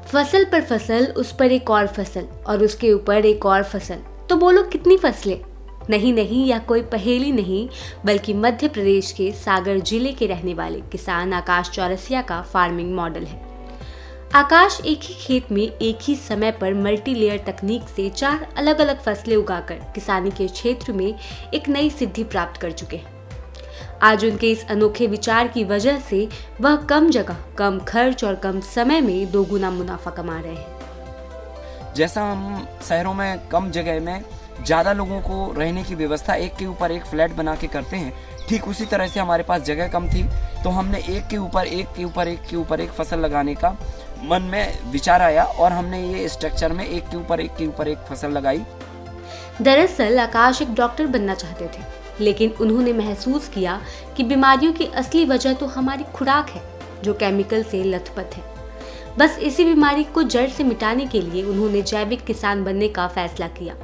फसल पर फसल, उस पर एक और फसल और उसके ऊपर एक और फसल, तो बोलो कितनी फसलें? नहीं, यह कोई पहेली नहीं, बल्कि मध्य प्रदेश के सागर जिले के रहने वाले किसान आकाश चौरसिया का फार्मिंग मॉडल है। आकाश एक ही खेत में एक ही समय पर मल्टी लेयर तकनीक से 4 अलग अलग फसलें उगाकर किसानी के क्षेत्र में एक नई सिद्धि प्राप्त कर चुके हैं। आज उनके इस अनोखे विचार की वजह से वह कम जगह, कम खर्च और कम समय में 2 गुना मुनाफा कमा रहे हैं। जैसा हम शहरों में कम जगह में ज़्यादा लोगों को रहने की व्यवस्था एक के ऊपर एक फ्लैट बना के करते हैं, ठीक उसी तरह से हमारे पास जगह कम थी, तो हमने एक के ऊपर एक फसल लगाने का मन में विचार आया और हमने ये स्ट्रक्चर में एक के ऊपर एक फसल लगाई। दरअसल आकाश एक डॉक्टर बनना चाहते थे, लेकिन उन्होंने महसूस किया कि बीमारियों की असली वजह तो हमारी खुराक है, जो केमिकल से लथपथ है। बस इसी बीमारी को जड़ से मिटाने के लिए उन्होंने जैविक किसान बनने का फैसला किया,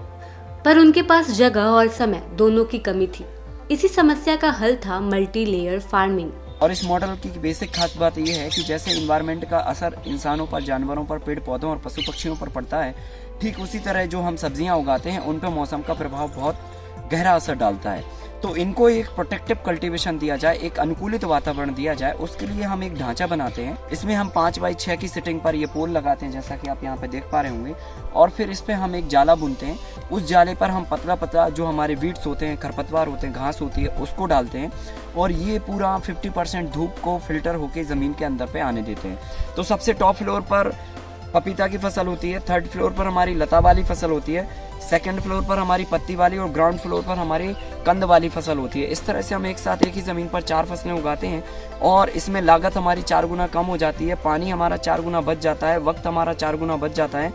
पर उनके पास जगह और समय दोनों की कमी थी। इसी समस्या का हल था मल्टी लेयर फार्मिंग। और इस मॉडल की बेसिक खास बात यह है कि जैसे इन्वायरमेंट का असर इंसानों पर, जानवरों पर, पेड़ पौधों और पशु पक्षियों पर पड़ता है, ठीक उसी तरह जो हम सब्जियां उगाते हैं उन पर मौसम का प्रभाव बहुत गहरा असर डालता है। तो इनको एक प्रोटेक्टिव कल्टीवेशन दिया जाए, एक अनुकूलित वातावरण दिया जाए, उसके लिए हम एक ढांचा बनाते हैं। इसमें हम 5 बाई 6 की सिटिंग पर ये पोल लगाते हैं, जैसा कि आप यहाँ पे देख पा रहे होंगे, और फिर इस पे हम एक जाला बुनते हैं। उस जाले पर हम पतला जो हमारे वीड्स होते हैं, खरपतवार होते हैं, घास होती है, उसको डालते हैं और ये पूरा 50% धूप को फिल्टर होकर जमीन के अंदर पे आने देते हैं। तो सबसे टॉप फ्लोर पर पपीता की फसल होती है, 3rd फ्लोर पर हमारी लता वाली फसल होती है, 2nd फ्लोर पर हमारी पत्ती वाली और ग्राउंड फ्लोर पर हमारी कंद वाली फसल होती है। इस तरह से हम एक साथ एक ही ज़मीन पर 4 फसलें उगाते हैं और इसमें लागत हमारी 4 गुना कम हो जाती है, पानी हमारा 4 गुना बच जाता है, वक्त हमारा 4 गुना बच जाता है,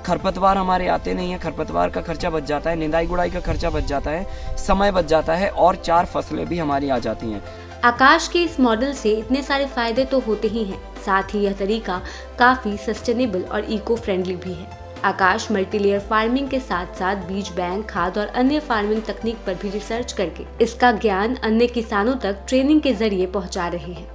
खरपतवार हमारे आते नहीं है, खरपतवार का खर्चा बच जाता है, निंदाई गुड़ाई का खर्चा बच जाता है, समय बच जाता है और 4 फसलें भी हमारी आ जाती हैं। आकाश के इस मॉडल से इतने सारे फायदे तो होते ही हैं, साथ ही यह तरीका काफी सस्टेनेबल और इको फ्रेंडली भी है। आकाश मल्टीलेयर फार्मिंग के साथ साथ बीज बैंक, खाद और अन्य फार्मिंग तकनीक पर भी रिसर्च करके इसका ज्ञान अन्य किसानों तक ट्रेनिंग के जरिए पहुंचा रहे हैं।